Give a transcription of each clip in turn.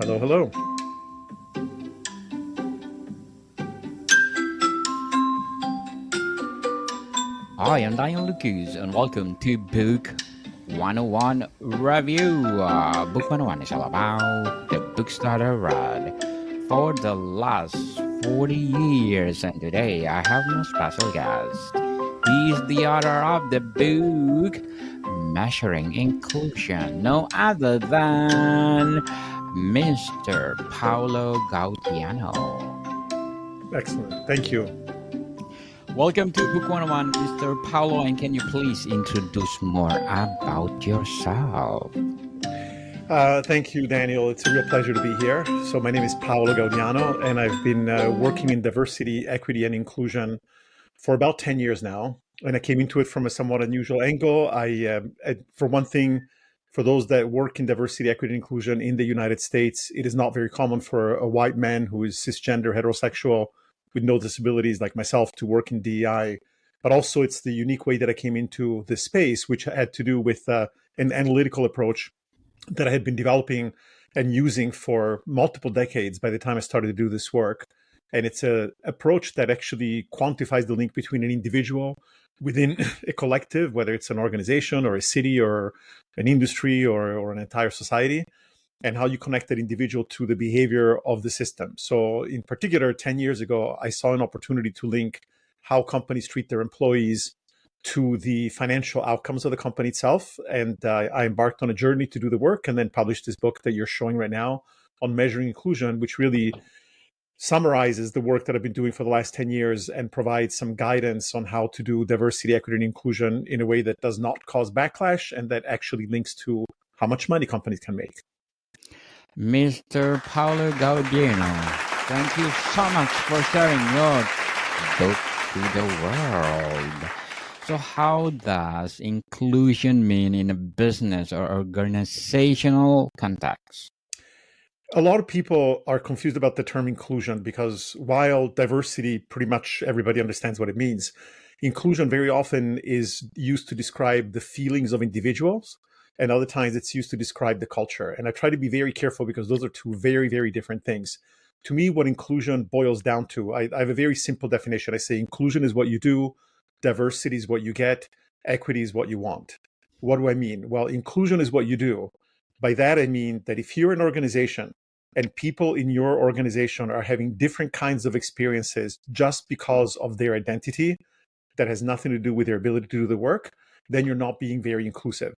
Hello, hello. Hi, I'm Daniel Lucas, and welcome to Book 101 Review. Book 101 is all about the books that I read for the last 40 years, and today I have my special guest. He is the author of the book Measuring Inclusion, no other than Mr. Paolo Gaudiano. Excellent. Thank you. Welcome to Book 101, Mr. Paolo, and can you please introduce more about yourself? Thank you, Daniel. It's a real pleasure to be here. So my name is Paolo Gaudiano, and I've been working in diversity, equity, and inclusion for about 10 years now. And I came into it from a somewhat unusual angle. For one thing, for those that work in diversity, equity, and inclusion in the United States, it is not very common for a white man who is cisgender, heterosexual, with no disabilities like myself to work in DEI. But also it's the unique way that I came into this space, which had to do with an analytical approach that I had been developing and using for multiple decades by the time I started to do this work. And it's an approach that actually quantifies the link between an individual within a collective, whether it's an organization or a city or an industry or an entire society, and how you connect that individual to the behavior of the system. So in particular, 10 years ago, I saw an opportunity to link how companies treat their employees to the financial outcomes of the company itself. And I embarked on a journey to do the work and then published this book that you're showing right now on measuring inclusion, which really summarizes the work that I've been doing for the last 10 years and provides some guidance on how to do diversity, equity, and inclusion in a way that does not cause backlash and that actually links to how much money companies can make. Mr. Paolo Gaudiano, thank you so much for sharing your book to the world. So, how does inclusion mean in a business or organizational context? A lot of people are confused about the term inclusion because while diversity, pretty much everybody understands what it means, inclusion very often is used to describe the feelings of individuals, and other times it's used to describe the culture. And I try to be very careful because those are two very, very different things. To me, what inclusion boils down to, I have a very simple definition. I say inclusion is what you do, diversity is what you get, equity is what you want. What do I mean? Well, inclusion is what you do. By that, I mean that if you're an organization and people in your organization are having different kinds of experiences just because of their identity that has nothing to do with their ability to do the work, then you're not being very inclusive.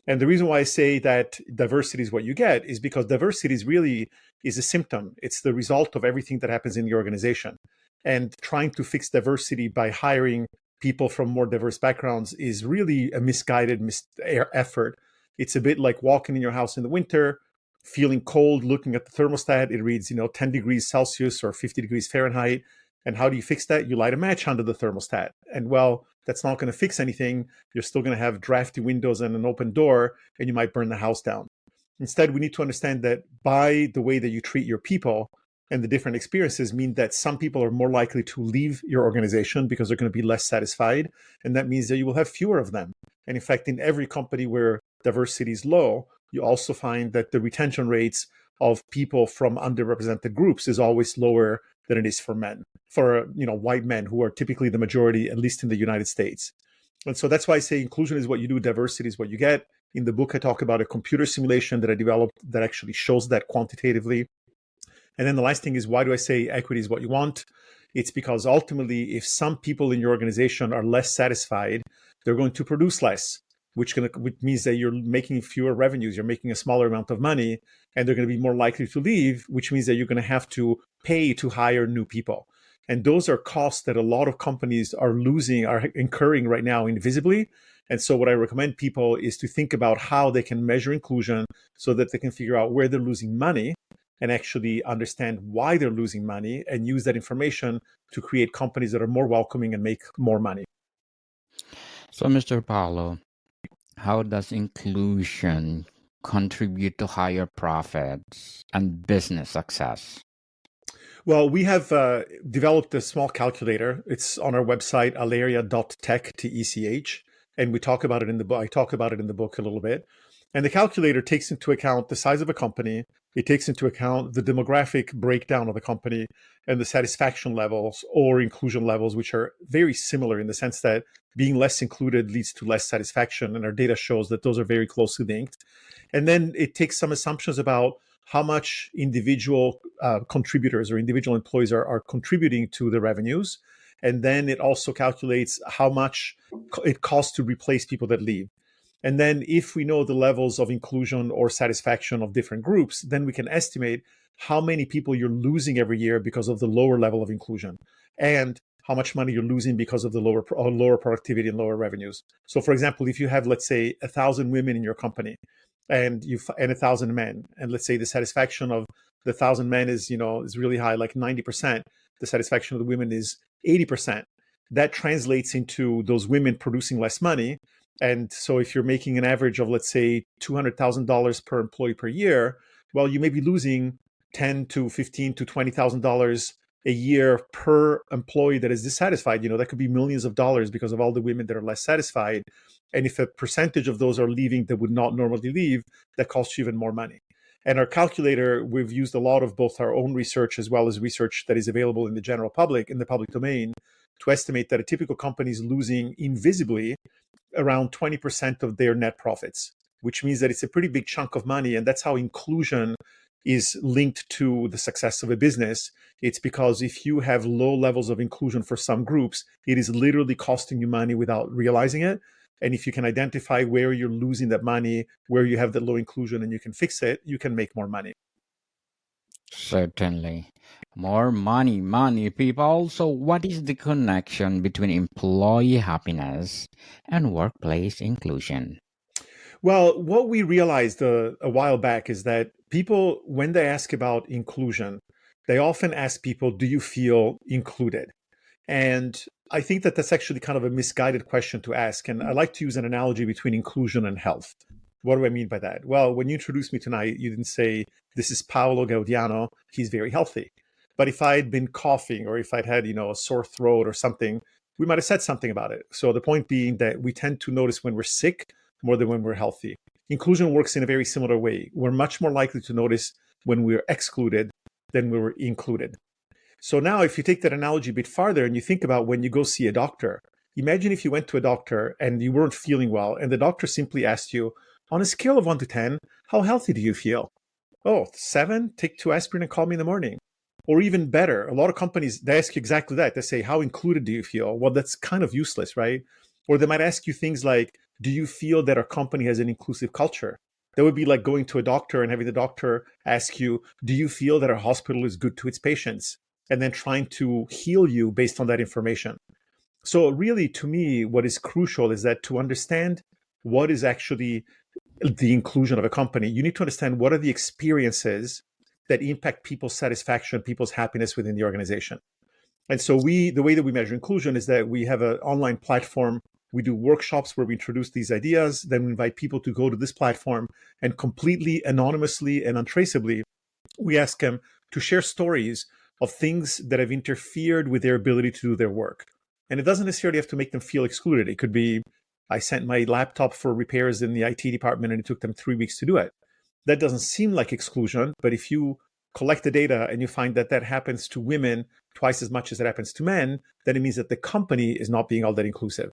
And the reason why I say that diversity is what you get is because diversity is a symptom. It's the result of everything that happens in the organization. And trying to fix diversity by hiring people from more diverse backgrounds is really a misguided effort. It's a bit like walking in your house in the winter, feeling cold, looking at the thermostat. It reads, 10 degrees Celsius or 50 degrees Fahrenheit. And how do you fix that? You light a match under the thermostat. And well, that's not going to fix anything. You're still going to have drafty windows and an open door, and you might burn the house down. Instead, we need to understand that by the way that you treat your people and the different experiences mean that some people are more likely to leave your organization because they're going to be less satisfied. And that means that you will have fewer of them. And in fact, in every company where diversity is low, you also find that the retention rates of people from underrepresented groups is always lower than it is for men, for white men who are typically the majority, at least in the United States. And so that's why I say inclusion is what you do, diversity is what you get. In the book, I talk about a computer simulation that I developed that actually shows that quantitatively. And then the last thing is, why do I say equity is what you want? It's because ultimately, if some people in your organization are less satisfied, they're going to produce less, which means that you're making fewer revenues, you're making a smaller amount of money, and they're going to be more likely to leave, which means that you're going to have to pay to hire new people. And those are costs that a lot of companies are incurring right now invisibly. And so what I recommend people is to think about how they can measure inclusion so that they can figure out where they're losing money and actually understand why they're losing money and use that information to create companies that are more welcoming and make more money. So, Mr. Paolo, how does inclusion contribute to higher profits and business success? Well, we have developed a small calculator. It's on our website, aleria.tech, TECH, and we talk about it in the book. I talk about it in the book a little bit. And the calculator takes into account the size of a company. It takes into account the demographic breakdown of the company and the satisfaction levels or inclusion levels, which are very similar in the sense that being less included leads to less satisfaction. And our data shows that those are very closely linked. And then it takes some assumptions about how much individual contributors or individual employees are contributing to the revenues. And then it also calculates how much it costs to replace people that leave. And then if we know the levels of inclusion or satisfaction of different groups, then we can estimate how many people you're losing every year because of the lower level of inclusion, and how much money you're losing because of the lower productivity and lower revenues. So for example, if you have, let's say, 1,000 women in your company and 1,000 men, and let's say the satisfaction of the 1,000 men is really high, like 90%, the satisfaction of the women is 80%. That translates into those women producing less money. And so if you're making an average of, let's say, $200,000 per employee per year, well, you may be losing $10 to $15 to $20,000 a year per employee that is dissatisfied. That could be millions of dollars because of all the women that are less satisfied. And if a percentage of those are leaving that would not normally leave, that costs you even more money. And our calculator, we've used a lot of both our own research as well as research that is available in the general public, in the public domain, to estimate that a typical company is losing invisibly around 20% of their net profits, which means that it's a pretty big chunk of money. And that's how inclusion is linked to the success of a business. It's because if you have low levels of inclusion for some groups, it is literally costing you money without realizing it. And if you can identify where you're losing that money, where you have the low inclusion, and you can fix it, you can make more money. Certainly. More money, people. So, what is the connection between employee happiness and workplace inclusion? Well, what we realized a while back is that people, when they ask about inclusion, they often ask people, do you feel included? And I think that that's actually kind of a misguided question to ask. And I like to use an analogy between inclusion and health. What do I mean by that? Well, when you introduced me tonight, you didn't say, this is Paolo Gaudiano. He's very healthy. But if I'd been coughing or if I'd had, a sore throat or something, we might have said something about it. So the point being that we tend to notice when we're sick more than when we're healthy. Inclusion works in a very similar way. We're much more likely to notice when we're excluded than when we're included. So now if you take that analogy a bit farther and you think about when you go see a doctor, imagine if you went to a doctor and you weren't feeling well and the doctor simply asked you, on a scale of 1 to 10, how healthy do you feel? Oh, 7, take 2 aspirin and call me in the morning. Or even better, a lot of companies, they ask you exactly that. They say, how included do you feel? Well, that's kind of useless, right? Or they might ask you things like, do you feel that our company has an inclusive culture? That would be like going to a doctor and having the doctor ask you, do you feel that our hospital is good to its patients? And then trying to heal you based on that information. So really, to me, what is crucial is that to understand what is actually the inclusion of a company, you need to understand what are the experiences that impact people's satisfaction, people's happiness within the organization. And so the way that we measure inclusion is that we have an online platform. We do workshops where we introduce these ideas. Then we invite people to go to this platform and completely anonymously and untraceably, we ask them to share stories of things that have interfered with their ability to do their work. And it doesn't necessarily have to make them feel excluded. It could be, I sent my laptop for repairs in the IT department and it took them 3 weeks to do it. That doesn't seem like exclusion, but if you collect the data and you find that that happens to women twice as much as it happens to men, then it means that the company is not being all that inclusive.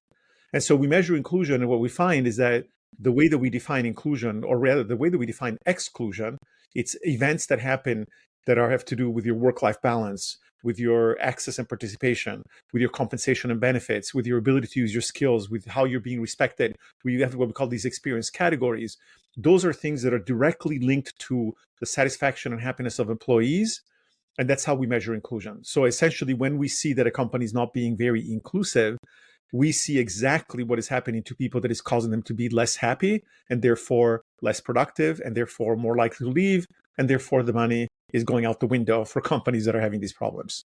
And so we measure inclusion, and what we find is that the way that we define inclusion, or rather the way that we define exclusion, it's events that happen that have to do with your work-life balance, with your access and participation, with your compensation and benefits, with your ability to use your skills, with how you're being respected. We have what we call these experience categories. Those are things that are directly linked to the satisfaction and happiness of employees. And that's how we measure inclusion. So essentially, when we see that a company is not being very inclusive, we see exactly what is happening to people that is causing them to be less happy and therefore less productive and therefore more likely to leave. And therefore the money is going out the window for companies that are having these problems.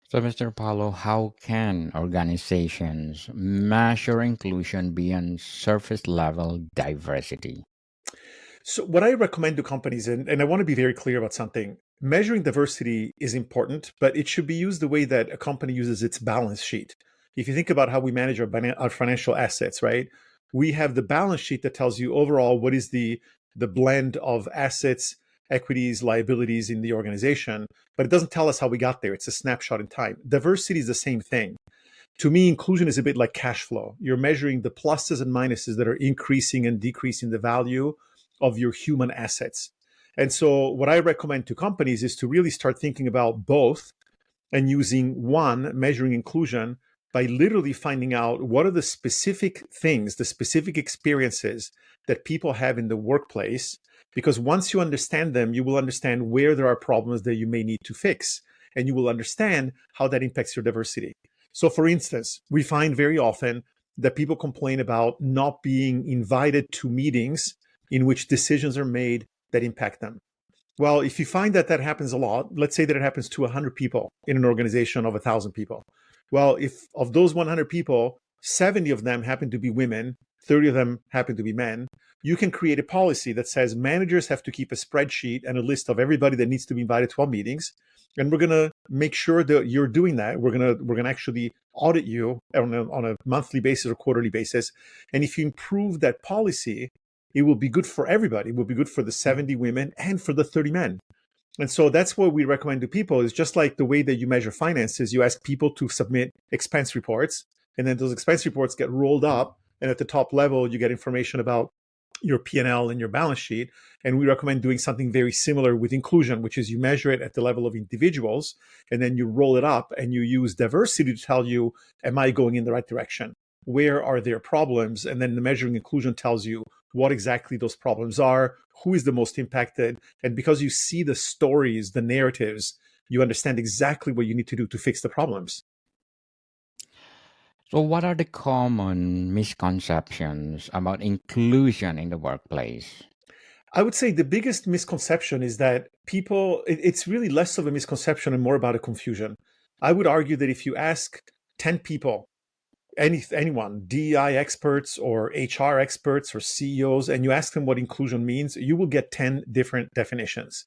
So, Mr. Paulo, how can organizations measure inclusion beyond surface level diversity? So what I recommend to companies, and I want to be very clear about something, measuring diversity is important, but it should be used the way that a company uses its balance sheet. If you think about how we manage our financial assets, right? We have the balance sheet that tells you overall what is the blend of assets equities, liabilities in the organization, but it doesn't tell us how we got there. It's a snapshot in time. Diversity is the same thing. To me, inclusion is a bit like cash flow. You're measuring the pluses and minuses that are increasing and decreasing the value of your human assets. And so, what I recommend to companies is to really start thinking about both and using one, measuring inclusion by literally finding out what are the specific things, the specific experiences that people have in the workplace. Because once you understand them, you will understand where there are problems that you may need to fix, and you will understand how that impacts your diversity. So, for instance, we find very often that people complain about not being invited to meetings in which decisions are made that impact them. Well, if you find that that happens a lot, let's say that it happens to 100 people in an organization of 1,000 people. Well, if of those 100 people, 70 of them happen to be women, 30 of them happen to be men, you can create a policy that says managers have to keep a spreadsheet and a list of everybody that needs to be invited to our meetings. And we're going to make sure that you're doing that. We're going to actually audit you on a monthly basis or quarterly basis. And if you improve that policy, it will be good for everybody. It will be good for the 70 women and for the 30 men. And so that's what we recommend to people is just like the way that you measure finances, you ask people to submit expense reports, and then those expense reports get rolled up. And at the top level, you get information about your P&L and your balance sheet. And we recommend doing something very similar with inclusion, which is you measure it at the level of individuals, and then you roll it up and you use diversity to tell you, am I going in the right direction? Where are there problems? And then the measuring inclusion tells you what exactly those problems are, who is the most impacted. And because you see the stories, the narratives, you understand exactly what you need to do to fix the problems. So, what are the common misconceptions about inclusion in the workplace? I would say the biggest misconception is that it's really less of a misconception and more about a confusion. I would argue that if you ask 10 people, anyone, DEI experts or HR experts or CEOs, and you ask them what inclusion means, you will get 10 different definitions.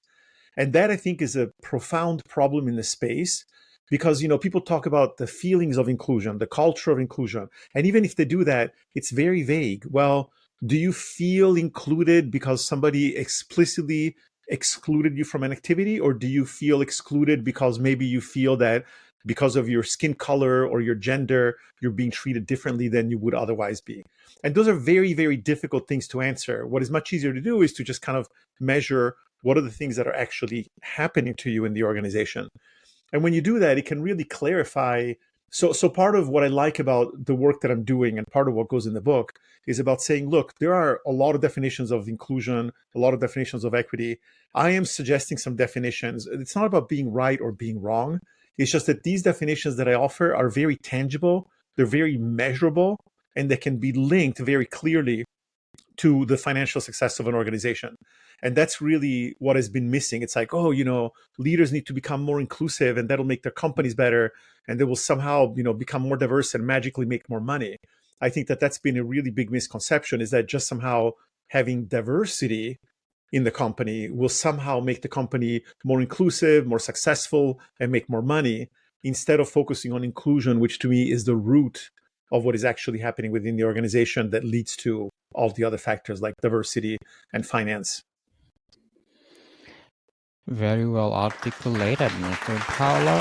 And that I think is a profound problem in the space because, people talk about the feelings of inclusion, the culture of inclusion. And even if they do that, it's very vague. Well, do you feel included because somebody explicitly excluded you from an activity? Or do you feel excluded because maybe you feel that because of your skin color or your gender, you're being treated differently than you would otherwise be? And those are very, very difficult things to answer. What is much easier to do is to just kind of measure what are the things that are actually happening to you in the organization. And when you do that, it can really clarify. So part of what I like about the work that I'm doing and part of what goes in the book is about saying, look, there are a lot of definitions of inclusion, a lot of definitions of equity. I am suggesting some definitions. It's not about being right or being wrong. It's just that these definitions that I offer are very tangible, they're very measurable, and they can be linked very clearly to the financial success of an organization. And that's really what has been missing. It's like, leaders need to become more inclusive and that'll make their companies better and they will somehow, become more diverse and magically make more money. I think that that's been a really big misconception, is that just somehow having diversity in the company will somehow make the company more inclusive, more successful, and make more money, instead of focusing on inclusion, which to me is the root of what is actually happening within the organization that leads to all the other factors like diversity and finance. Very well articulated, Mr. Paolo.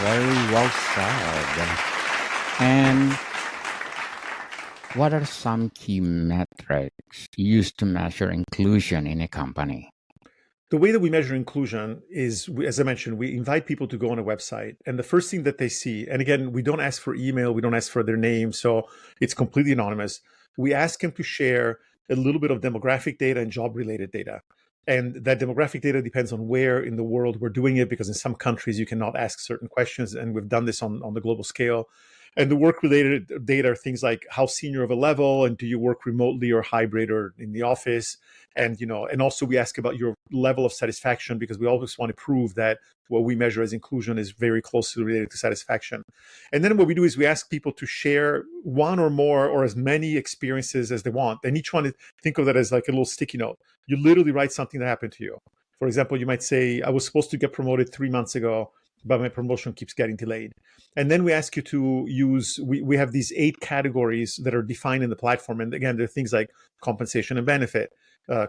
Very well said. And what are some key metrics used to measure inclusion in a company? The way that we measure inclusion is, as I mentioned, we invite people to go on a website, and the first thing that they see, and again, we don't ask for email, we don't ask for their name, so it's completely anonymous. We ask them to share a little bit of demographic data and job-related data. And that demographic data depends on where in the world we're doing it, because in some countries you cannot ask certain questions, and we've done this on the global scale. And the work-related data are things like how senior of a level, and do you work remotely or hybrid or in the office? And and also we ask about your level of satisfaction, because we always want to prove that what we measure as inclusion is very closely related to satisfaction. And then what we do is we ask people to share one or more or as many experiences as they want. And each one, think of that as like a little sticky note. You literally write something that happened to you. For example, you might say, I was supposed to get promoted 3 months ago, but my promotion keeps getting delayed. And then we ask you to use, we have these 8 categories that are defined in the platform. And again, there are things like compensation and benefit,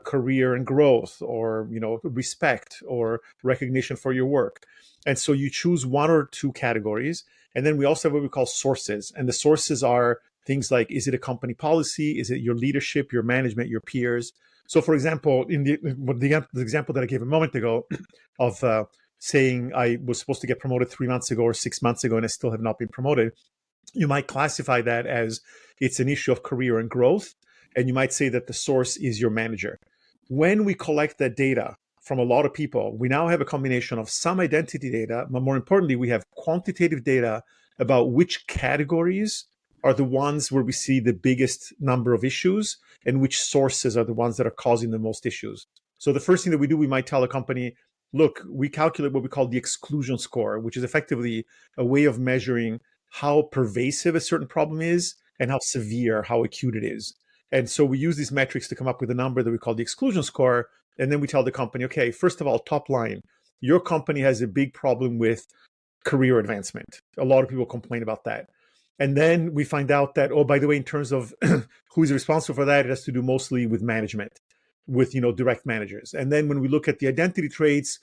career and growth, or respect or recognition for your work. And so you choose 1 or 2 categories. And then we also have what we call sources. And the sources are things like, is it a company policy? Is it your leadership, your management, your peers? So for example, in the example that I gave a moment ago of saying I was supposed to get promoted 3 months ago or 6 months ago and I still have not been promoted, you might classify that as it's an issue of career and growth. And you might say that the source is your manager. When we collect that data from a lot of people, we now have a combination of some identity data, but more importantly, we have quantitative data about which categories are the ones where we see the biggest number of issues and which sources are the ones that are causing the most issues. So the first thing that we do, we might tell a company, look, we calculate what we call the exclusion score, which is effectively a way of measuring how pervasive a certain problem is and how severe, how acute it is. And so we use these metrics to come up with a number that we call the exclusion score. And then we tell the company, okay, first of all, top line, your company has a big problem with career advancement. A lot of people complain about that. And then we find out that, oh, by the way, in terms of who is responsible for that, it has to do mostly with management, with direct managers. And then when we look at the identity traits,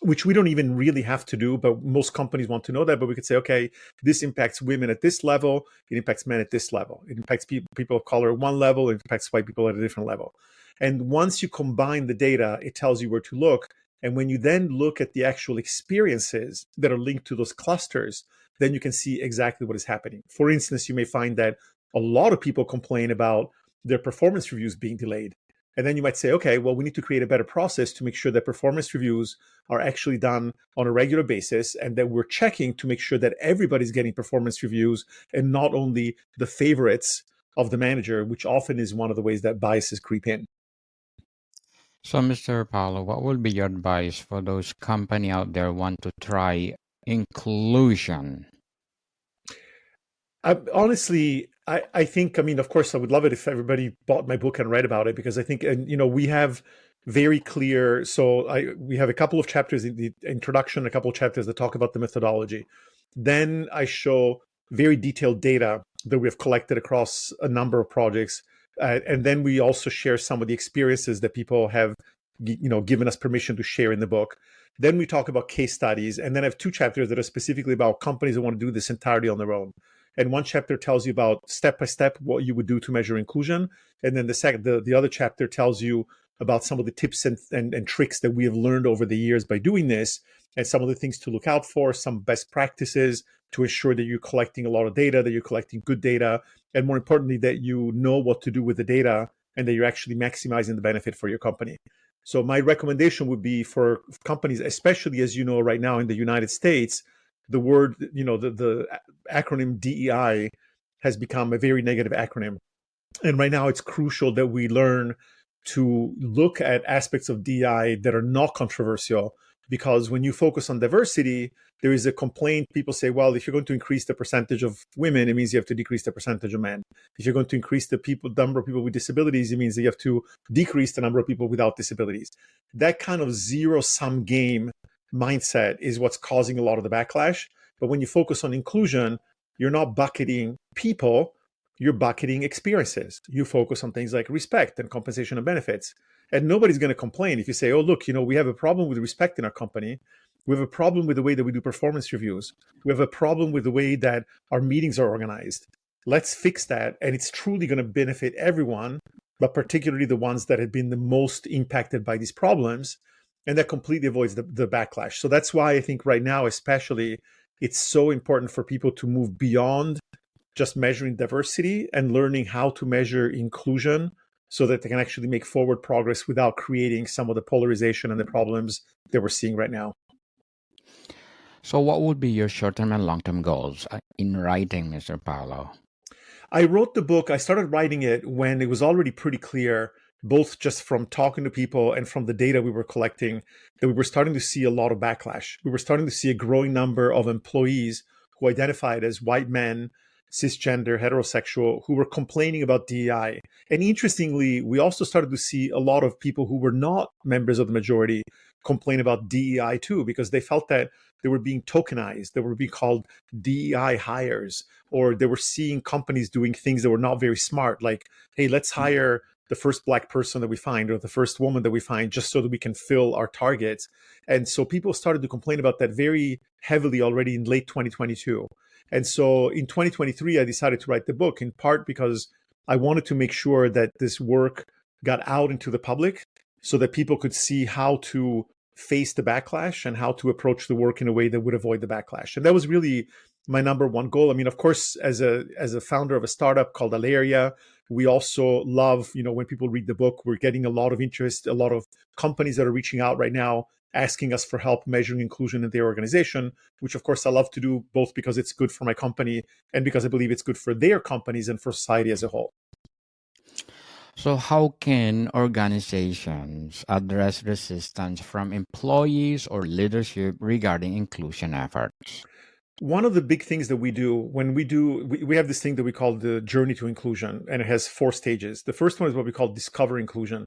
which we don't even really have to do, but most companies want to know that. But we could say, okay, this impacts women at this level, it impacts men at this level, it impacts people of color at one level, it impacts white people at a different level. And once you combine the data, it tells you where to look. And when you then look at the actual experiences that are linked to those clusters, then you can see exactly what is happening. For instance, you may find that a lot of people complain about their performance reviews being delayed. And then you might say, okay, well, we need to create a better process to make sure that performance reviews are actually done on a regular basis and that we're checking to make sure that everybody's getting performance reviews and not only the favorites of the manager, which often is one of the ways that biases creep in. So, Mr. Paolo, what would be your advice for those company out there want to try inclusion? Honestly, I think, I mean, of course, I would love it if everybody bought my book and read about it, because I think, and we have very clear, we have a couple of chapters in the introduction, a couple of chapters that talk about the methodology. Then I show very detailed data that we have collected across a number of projects. And then we also share some of the experiences that people have, given us permission to share in the book. Then we talk about case studies. And then I have 2 chapters that are specifically about companies that want to do this entirely on their own. And one chapter tells you about step by step what you would do to measure inclusion. And then the other chapter tells you about some of the tips and tricks that we have learned over the years by doing this, and some of the things to look out for, some best practices to ensure that you're collecting a lot of data, that you're collecting good data, and more importantly, that you know what to do with the data and that you're actually maximizing the benefit for your company. So my recommendation would be for companies, especially as you know right now in the United States, the word, the acronym DEI has become a very negative acronym. And right now it's crucial that we learn to look at aspects of DEI that are not controversial, because when you focus on diversity, there is a complaint. People say, well, if you're going to increase the percentage of women, it means you have to decrease the percentage of men. If you're going to increase the number of people with disabilities, it means that you have to decrease the number of people without disabilities. That kind of zero-sum game mindset is what's causing a lot of the backlash. But when you focus on inclusion, you're not bucketing people, you're bucketing experiences. You focus on things like respect and compensation and benefits. And nobody's going to complain if you say, oh, look, we have a problem with respect in our company. We have a problem with the way that we do performance reviews. We have a problem with the way that our meetings are organized. Let's fix that. And it's truly going to benefit everyone, but particularly the ones that have been the most impacted by these problems. And that completely avoids the backlash. So that's why I think right now, especially, it's so important for people to move beyond just measuring diversity and learning how to measure inclusion so that they can actually make forward progress without creating some of the polarization and the problems that we're seeing right now. So, what would be your short-term and long-term goals in writing, Mr. Paolo? I wrote the book, I started writing it when it was already pretty clear, both just from talking to people and from the data we were collecting, that we were starting to see a lot of backlash. We were starting to see a growing number of employees who identified as white men cisgender, heterosexual, who were complaining about DEI. And interestingly, we also started to see a lot of people who were not members of the majority complain about DEI too, because they felt that they were being tokenized, they were being called DEI hires, or they were seeing companies doing things that were not very smart, like, hey, let's hire the first Black person that we find or the first woman that we find just so that we can fill our targets. And so people started to complain about that very heavily already in late 2022. And so in 2023, I decided to write the book, in part because I wanted to make sure that this work got out into the public so that people could see how to face the backlash and how to approach the work in a way that would avoid the backlash. And that was really my number one goal. I mean, of course, as a founder of a startup called Aleria, we also love, when people read the book, we're getting a lot of interest, a lot of companies that are reaching out right now, asking us for help measuring inclusion in their organization, which of course I love to do, both because it's good for my company and because I believe it's good for their companies and for society as a whole. So, how can organizations address resistance from employees or leadership regarding inclusion efforts? One of the big things that we do when we have this thing that we call the journey to inclusion, and it has 4 stages. The first one is what we call discover inclusion.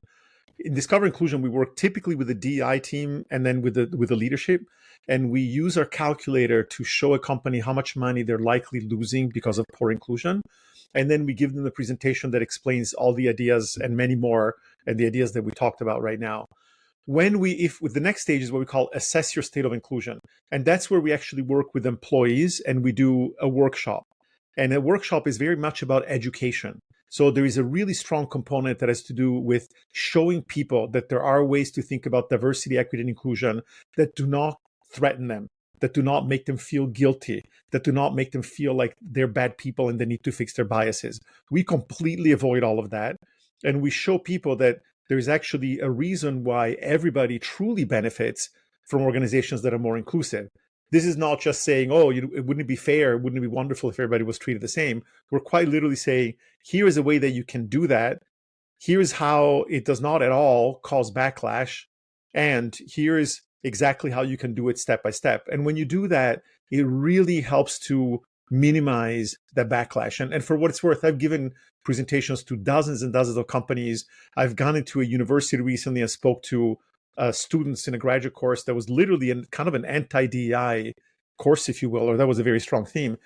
In discover inclusion, we work typically with the DI team and then with the leadership, and we use our calculator to show a company how much money they're likely losing because of poor inclusion. And then we give them the presentation that explains all the ideas and many more, and the ideas that we talked about right now. With the next stage is what we call assess your state of inclusion. And that's where we actually work with employees and we do a workshop. And a workshop is very much about education. So there is a really strong component that has to do with showing people that there are ways to think about diversity, equity, and inclusion that do not threaten them, that do not make them feel guilty, that do not make them feel like they're bad people and they need to fix their biases. We completely avoid all of that. And we show people that there's actually a reason why everybody truly benefits from organizations that are more inclusive. This is not just saying, oh, wouldn't it be fair? Wouldn't it be wonderful if everybody was treated the same? We're quite literally saying, here is a way that you can do that. Here's how it does not at all cause backlash. And here is exactly how you can do it step by step. And when you do that, it really helps to minimize the backlash. And for what it's worth, I've given presentations to dozens and dozens of companies. I've gone into a university recently and spoke to students in a graduate course that was literally kind of an anti-DEI course, if you will, or that was a very strong theme.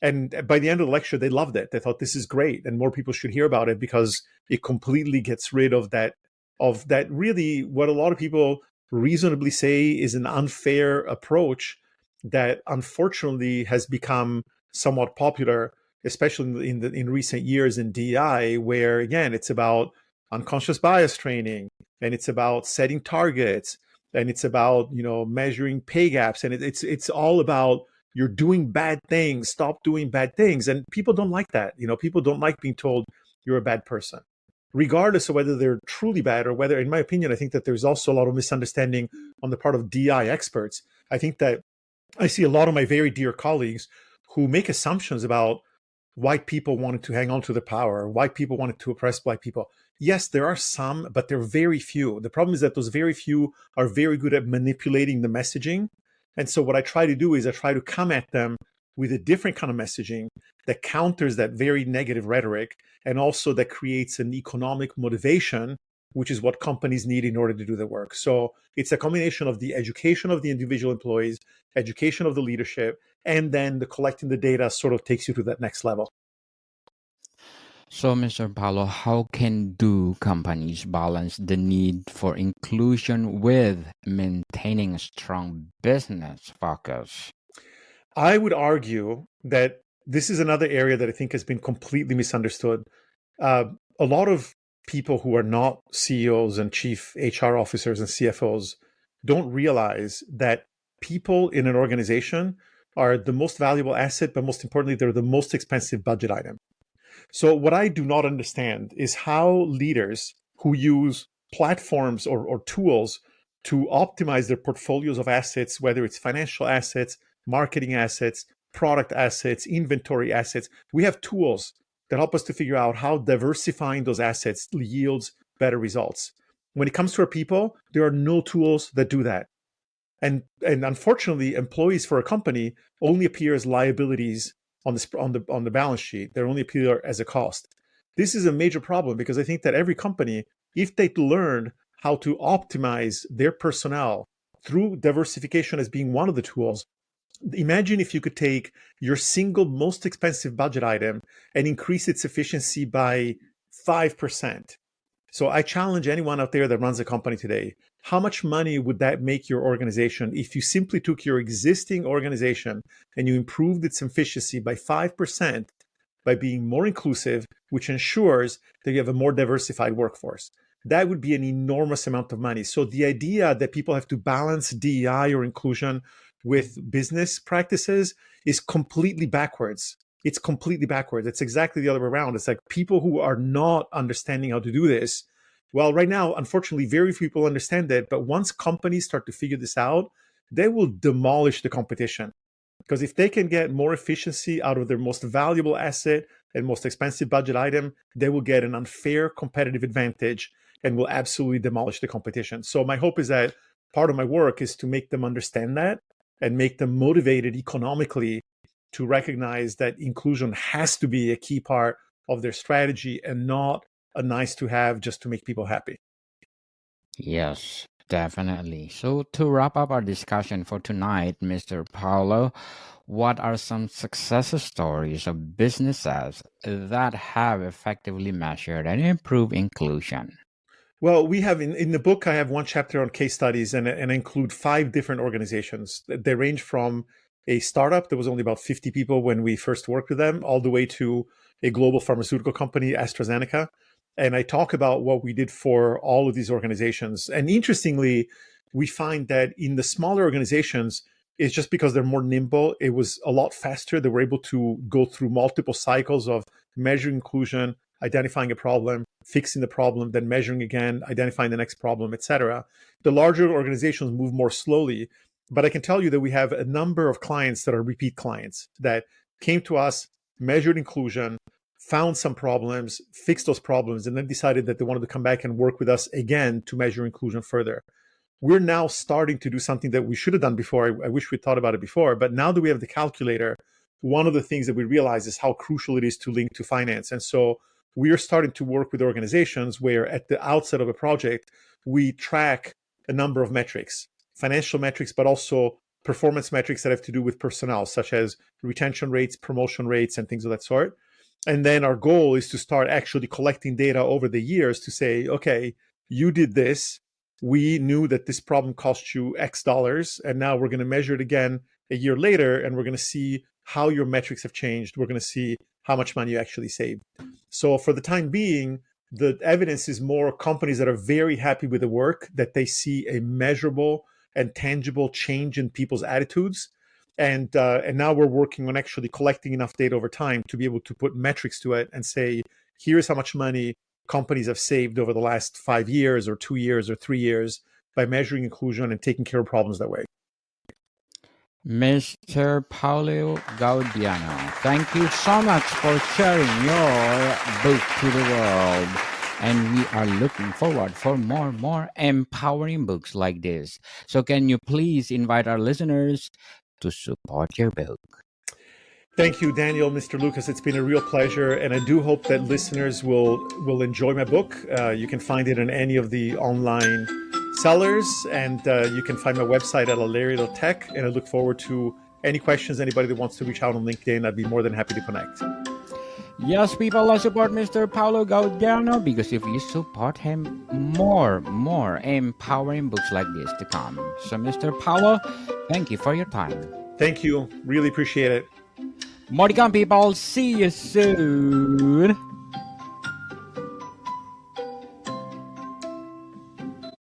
And by the end of the lecture, they loved it. They thought this is great, and more people should hear about it because it completely gets rid of that really what a lot of people reasonably say is an unfair approach that unfortunately has become somewhat popular, especially in recent years in DEI, where again it's about unconscious bias training, and it's about setting targets, and it's about measuring pay gaps, and it's all about you're doing bad things, stop doing bad things, and people don't like that. People don't like being told you're a bad person, regardless of whether they're truly bad or whether, in my opinion, I think that there's also a lot of misunderstanding on the part of DEI experts. I think that I see a lot of my very dear colleagues who make assumptions about white people wanted to hang on to the power, white people wanted to oppress black people. Yes, there are some, but they're very few. The problem is that those very few are very good at manipulating the messaging. And so what I try to do is I try to come at them with a different kind of messaging that counters that very negative rhetoric, and also that creates an economic motivation, which is what companies need in order to do the work. So it's a combination of the education of the individual employees, education of the leadership, and then the collecting the data sort of takes you to that next level. So, Mr. Paolo, how can companies balance the need for inclusion with maintaining a strong business focus? I would argue that this is another area that I think has been completely misunderstood. A lot of people who are not CEOs and chief HR officers and CFOs don't realize that people in an organization are the most valuable asset, but most importantly, they're the most expensive budget item. So what I do not understand is how leaders who use platforms or tools to optimize their portfolios of assets, whether it's financial assets, marketing assets, product assets, inventory assets, we have tools that help us to figure out how diversifying those assets yields better results. When it comes to our people, there are no tools that do that. And unfortunately, employees for a company only appear as liabilities on the balance sheet. They're only a pillar as a cost. This is a major problem because I think that every company, if they learn how to optimize their personnel through diversification as being one of the tools, imagine if you could take your single most expensive budget item and increase its efficiency by 5%. So I challenge anyone out there that runs a company today. How much money would that make your organization if you simply took your existing organization and you improved its efficiency by 5% by being more inclusive, which ensures that you have a more diversified workforce? That would be an enormous amount of money. So the idea that people have to balance DEI or inclusion with business practices is completely backwards. It's completely backwards. It's exactly the other way around. It's like people who are not understanding how to do this. Well, right now, unfortunately, very few people understand it. But once companies start to figure this out, they will demolish the competition. Because if they can get more efficiency out of their most valuable asset and most expensive budget item, they will get an unfair competitive advantage and will absolutely demolish the competition. So my hope is that part of my work is to make them understand that and make them motivated economically to recognize that inclusion has to be a key part of their strategy and not a nice to have just to make people happy. Yes, definitely. So to wrap up our discussion for tonight, Mr. Paolo, what are some success stories of businesses that have effectively measured and improved inclusion? Well, we have in the book, I have one chapter on case studies and I include 5 different organizations. They range from a startup that was only about 50 people when we first worked with them, all the way to a global pharmaceutical company, AstraZeneca. And I talk about what we did for all of these organizations. And interestingly, we find that in the smaller organizations, it's just because they're more nimble, it was a lot faster. They were able to go through multiple cycles of measuring inclusion, identifying a problem, fixing the problem, then measuring again, identifying the next problem, etc. The larger organizations move more slowly, but I can tell you that we have a number of clients that are repeat clients that came to us, measured inclusion, found some problems, fixed those problems, and then decided that they wanted to come back and work with us again to measure inclusion further. We're now starting to do something that we should have done before. I wish we'd thought about it before, but now that we have the calculator, one of the things that we realize is how crucial it is to link to finance. And so we are starting to work with organizations where at the outset of a project, we track a number of metrics, financial metrics, but also performance metrics that have to do with personnel, such as retention rates, promotion rates, and things of that sort. And then our goal is to start actually collecting data over the years to say, okay, you did this. We knew that this problem cost you X dollars, and now we're going to measure it again a year later, and we're going to see how your metrics have changed. We're going to see how much money you actually saved. So for the time being, the evidence is more companies that are very happy with the work, that they see a measurable and tangible change in people's attitudes. And now we're working on actually collecting enough data over time to be able to put metrics to it and say, here's how much money companies have saved over the last 5 years or 2 years or 3 years by measuring inclusion and taking care of problems that way. Mr. Paolo Gaudiano, thank you so much for sharing your book to the world. And we are looking forward for more empowering books like this. So can you please invite our listeners to support your book? Thank you, Daniel, Mr. Lucas. It's been a real pleasure, and I do hope that listeners will enjoy my book. You can find it in any of the online sellers, and you can find my website at alaria.tech, and I look forward to any questions, anybody that wants to reach out on LinkedIn. I'd be more than happy to connect. Yes, people, let's support Mr. Paolo Gaudiano, because if you support him, more empowering books like this to come. So, Mr. Paolo, thank you for your time. Thank you. Really appreciate it. More to come, people. See you soon.